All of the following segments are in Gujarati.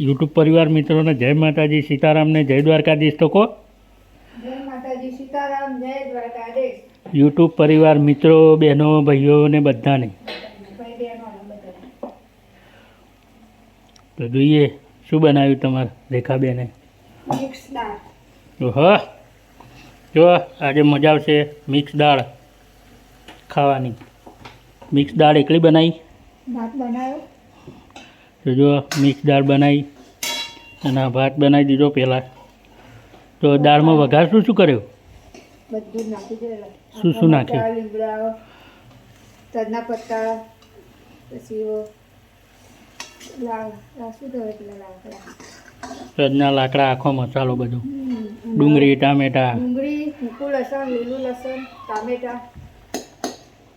યુટ્યુબ પરિવાર મિત્રોને જય માતાજી સીતારામને જય દ્વારકાધીશ તો કહો. જય માતાજી સીતારામ જય દ્વારકાધીશ. યુટ્યુબ પરિવાર મિત્રો બહેનો ભાઈઓ ને બધાને ભાઈ બહેનો બધાને. તો જોઈએ શું બનાવ્યું તમારે રેખાબેને. મિક્સ દાળ. ઓહો જો આજે મજા આવશે મિક્સ દાળ ખાવાની. મિક્સ દાળ એકલી બનાવી. ભાત બનાવ્યો. તો જો મિક્સ દાળ બનાવી અને આ ભાત બનાવી દીધો પહેલાં. તો દાળમાં વઘાર શું શું કર્યો? બધું જ નાખી દેલા. શું શું નાખ્યું? લીમડા, તજના પત્તા, પછી શું કહેવાય પેલા લાકડા, સજના લાકડા, આખો મસાલો બધો, ડુંગળી, ટામેટા, ડુંગળી, સૂકું લસણ, લીલું લસણ, ટામેટા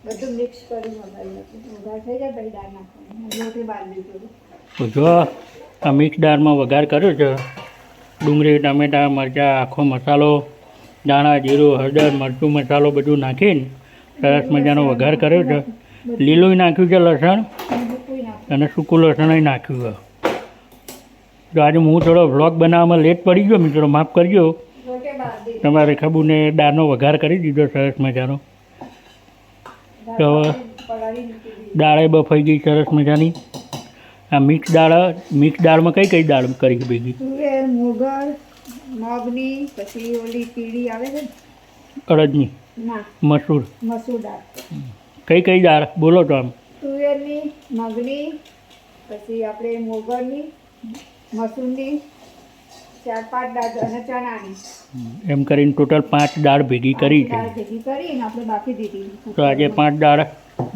બધું મિક્સ કરી વઘારી નાખ્યું. વઘાર થઈ જાય પછી દાળ નાખવાની. રોટલી બાંધી દીધું. તો જો આ મિક્સ દાળમાં વઘાર કર્યો છે. ડુંગળી, ટામેટા, મરચાં, આખો મસાલો, દાણા, જીરું, હળદર, મરચું મસાલો બધું નાખીને સરસ મજાનો વઘાર કર્યો છે. લીલું નાખ્યું છે લસણ અને સૂકું લસણ નાખ્યું છે. તો આજે હું થોડો વ્લોગ બનાવવામાં લેટ પડી ગયો મિત્રો, માફ કરજો. રોટલી બાંધી તમારે રેખાબુને દાળનો વઘાર કરી દીધો સરસ મજાનો. તો હવે દાળે બફાઈ ગઈ સરસ મજાની. આ મિક્સ દાળમાં કઈ કઈ દાળ કરી ભેગી? તુવેર, મુગર, મગની, પછી ઓલી પીળી આવે છે ને? અડદની, ના, મસૂર, મસૂર દાળ. કઈ કઈ દાળ બોલો તો આમ. તુવેરની, મગની, પછી આપણે મોગરની, મસૂરની, 4-5 દાળ અને ચણાની. એમ કરીને ટોટલ 5 દાળ ભેગી કરી છે. દાળ ભેગી કરીને આપણે બાફી દીધી. તો આજે 5 દાળ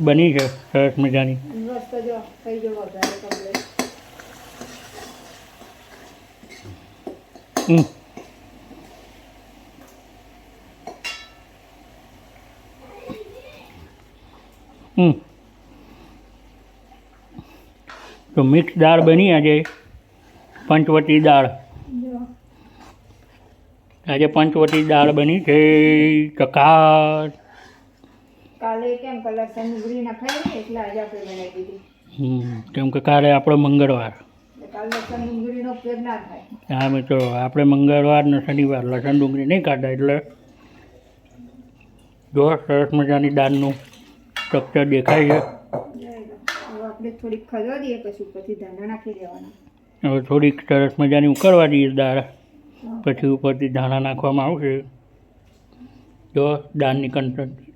બની છે સરસ મજાની. બસ તો જો થઈ ગયો વઘાર કમ્પ્લીટ. હમ હમ તો મિક્સ દાળ બની આજે. પંચવટી દાળ. જો આજે પંચવટી દાળ બની છે. ચકાસ. કાલે કેમ કલર ડુંગળી નખાય ને એટલે આજે આપણે બનાવી દીધી. કેમ કે કાલે આપણો મંગળવાર. એટલે કાલે લસણ ડુંગળીનો ઉપયોગ ના થાય. હા મિત્રો, આપણે મંગળવાર ને શનિવાર લસણ ડુંગળી નહીં ખાતા એટલે જો સરસ મજાની દાળનું સ્ટ્રક્ચર દેખાય છે. હવે આપણે થોડીક ખજવા દઈએ પછી ઉપરથી ધાણા નાખી દેવાના. હવે થોડીક સરસ મજાની ઉકળવા દઈએ દાળ, પછી ઉપરથી ધાણા નાખવામાં આવશે. જો દાળની કન્સિસ્ટન્સી.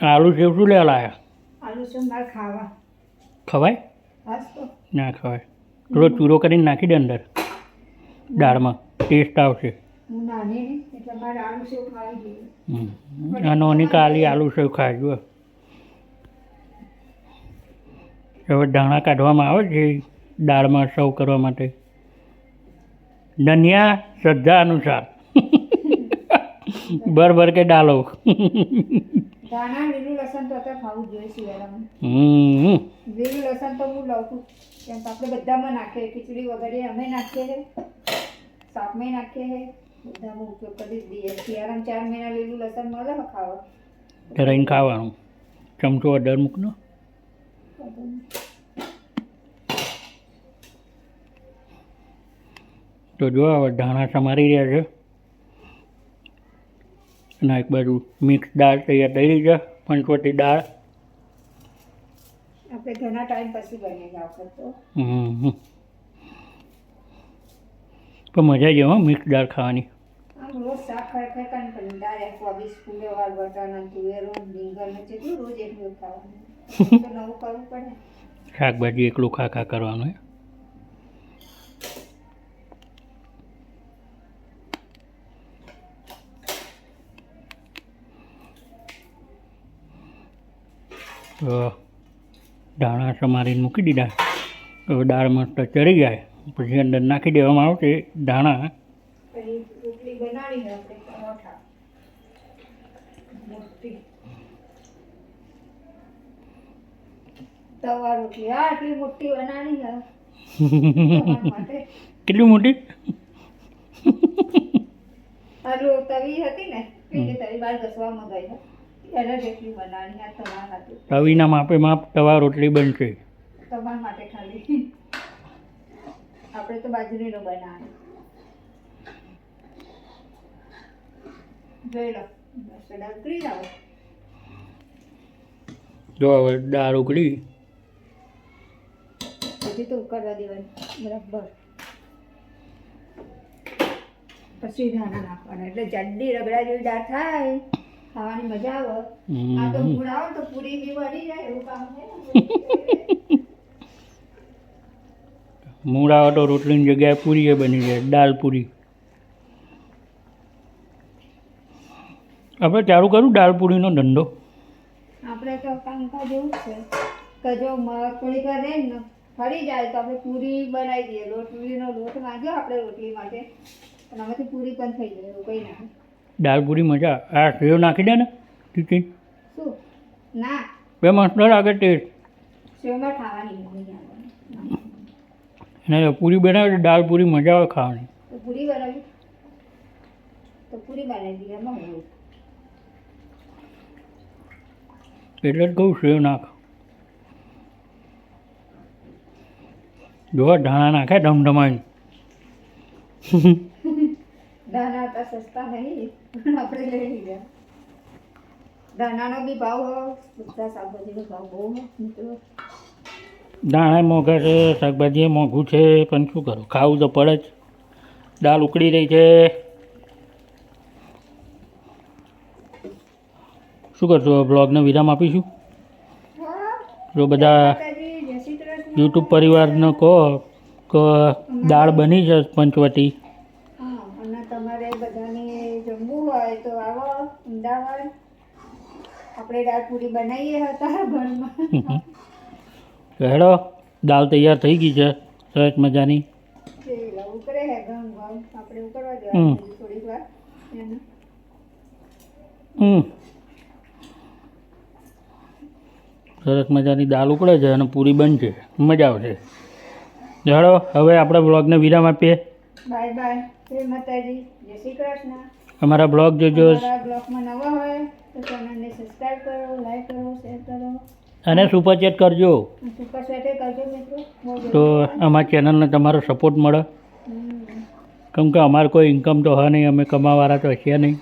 આલુ સેવ શું લેવા લાયા? આલુ સંભાર ખાવા. ખવાય? હાસ તો ના ખવાય. થોડો ચૂરો કરીને નાખી દે અંદર દાળમાં, ટેસ્ટ આવશે. હું નાની ને એટલે મારે આલુ સેવ ખાવી જોઈએ. આ નાની કાલી આલુ સેવ ખાય જો. હવે ધાણા કાઢવામાં આવે છે દાળમાં સર્વ કરવા માટે. ધનિયા શ્રદ્ધા અનુસાર બરાબર કે ડાલો. ધાણા લીલું લસણ તો અત્યારે ખાવું જ જોઈએ શિયાળામાં. લીલું લસણ તો હું લઉં છું કેમ કે આપણે બધામાં નાખીએ. ખીચડી વગેરે અમે નાખીએ છીએ, શાકમાં નાખીએ છીએ, બધામાં ઉપયોગ કરી જ દઈએ. શિયાળામાં 4 મહિના લીલું લસણ મળે ને ખાવા. રહીને ખાવાનું. ચમચો અડર મૂકનો. તો જો હવે ધાણા સમારી રહ્યા છે અને એક બાજુ મિક્સ દાળ તૈયાર થઈ રહી છે. પંચવટી દાળ. આપણે ઘણા ટાઈમ પછી બને આ વખત તો. પણ મજા આવી જાય મિક્સ દાળ ખાવાની. આમ રોજ શાક ખાઈ ખાઈ કંટાળે. કોબીજ, ફુલેવાર, વટાણા, તુવેરો, રીંગણ જેટલું રોજ એટલું ખાવાનું. તો નવું કરવું પડે. શાકભાજી એકલું ખા ખા કરવાનું. તો ધાણા સમારીને મૂકી દીધા. તો દાળ મસ્ત ચડી જાય પછી અંદર નાખી દેવામાં આવશે ધાણા. પછી રોટલી બનાવી છે આપણે પરોઠા મોટી તવા રોટલી. આ આટલી મોટી બનાવી છે તમારા માટે. કેટલી મોટી? આ તવી હતી ને એટલે તવી બહાર ઘસવા મંગાવી છે. એને જેટલી બનાવવાની આ તમારા હતું તવીના માપે માપ તવા રોટલી બનશે. તમારા માટે ખાલી આપણે તો બાજરીનો બનાવવાનો જોઈ લો મસ્ત દાળ કરી આવો જો હવે દાળ ઉકળી બધી તો ઉકળવા દેવાની બરાબર પછી ધાણા નાખવાના એટલે જાડી રગડા જેવી દાળ થાય ખાવાની મજા આવે આ તો મૂળ આવે તો પૂરી બી બની જાય એવું કામ છે મૂળ આવે તો રોટલીની જગ્યાએ પૂરી એ બની જાય દાળ પૂરી. આપણે ચાલુ કરું દાળ પૂરીનો ધંધો. આપણે તો કામકાજ એવું છે કે જો મગફળી કરે ને ફરી જાય તો આપણે પૂરી બનાવી દઈએ રોટલીનો લોટ માંગ્યો આપણે રોટલી માટે પણ આમાંથી પૂરી પણ થઈ જાય એવું કંઈ ના દાળ પૂરી મજા આ સેવ નાખી દે ને ટીચી શું ના બે મસ્ત લાગે ટેસ્ટ. સેવમાં ખાવાની નહીં આવવાની અને પૂરી બનાવે તો દાળ પૂરી મજા આવે ખાવાની. તો પૂરી બનાવી દઈએ એમાં હું એટલે જ કહું સેવ નાખ. જો ધાણા નાખે ધમધમાઈને. દાણા હતા સસ્તા નહીં પણ આપણે લઈ લીધા દાણાનો બી ભાવ બધા શાકભાજીનો ભાવ બહુ મિત્રો દાણા મોંઘા છે શાકભાજી મોંઘું છે પણ શું કરું ખાવું તો પડે જ. દાળ ઉકળી રહી છે. શું કરશું બ્લોગને વિરામ આપીશું. જો બધા યુટ્યુબ પરિવારને કહો કે દાળ બની છે પંચવટી. હા અને તમારે બધાને જમવું હોય તો આવો અમદાવાદ આપણે દાળ પૂરી બનાવીએ હતા ઘરમાં હેડો દાળ તૈયાર થઈ ગઈ છે સરસ મજાની. ઉકળે હે ઘઉં આપણે ઉકળવા દેવાનું થોડીક વાર એને સરસ મજાની દાળ ઉકળે છે અને પૂરી બનશે મજા આવશે. હેડો હવે આપણે બ્લોગને વિરામ આપીએ. બાય બાય જય માતાજી જય શ્રી કૃષ્ણ. અમારા બ્લોગ જોજો અમારા બ્લોગમાં નવા હોય તો ચેનલને સબસ્ક્રાઈબ કરો લાઈક કરો શેર કરો અને સુપર ચેટ કરજો સુપર સેટે કરજો મિત્રો તો અમારા ચેનલને તમારો સપોર્ટ મળે. કેમ કે અમારે કોઈ ઇન્કમ તો હોય નહીં અમે કમાવાળા તો છે નહીં.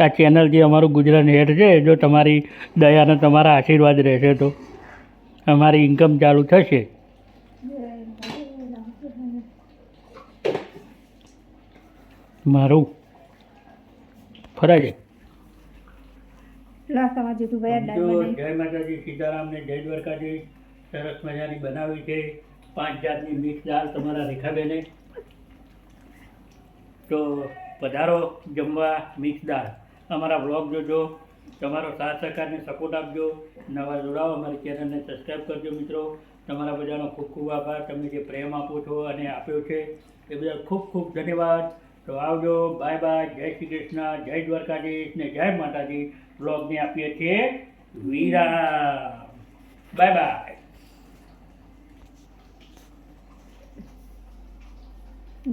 આ ચેનલ જે અમારું ગુજરાત હેઠ છે જો તમારી દયા અને તમારા આશીર્વાદ રહેશે તો અમારી ઇન્કમ ચાલુ થશે. મારું ફરાય છે. જય માતાજી સીતારામને જય દ્વારકાજી. સરસ મજાની બનાવી છે 5 જાતની મિક્સ દાળ તમારા રેખાબેને. તો પધારો જમવા મિક્સ દાળ. અમારા બ્લોગ જોજો તમારો સાથ સહકારને સપોર્ટ આપજો. નવા જોડાઓ અમારી ચેનલને સબસ્ક્રાઈબ કરજો મિત્રો. તમારા બધાનો ખૂબ ખૂબ આભાર. તમે જે પ્રેમ આપો છો અને આપ્યો છે એ બદલ ખૂબ ખૂબ ધન્યવાદ. તો આવજો બાય બાય જય શ્રી કૃષ્ણ જય દ્વારકાધીશ ને જય માતાજી. બ્લોગને આપીએ છીએ વિરામ. Bye bye.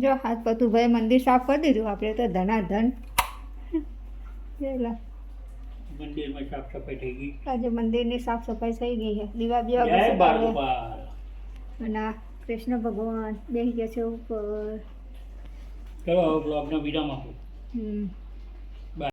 જો હાથ પતું ભાઈ મંદિર સાફ કરી દીધું આપણે તો ધનાધન મંદિરમાં સાફ સફાઈ થઈ ગઈ. આજે મંદિરની સાફ સફાઈ થઈ ગઈ છે દીવા જય બીવા બાળગોપાલ. અને આ કૃષ્ણ ભગવાન બેસી ગયા છે ઉપર. ચલો હવે બ્લોગનો વિરામ આપો.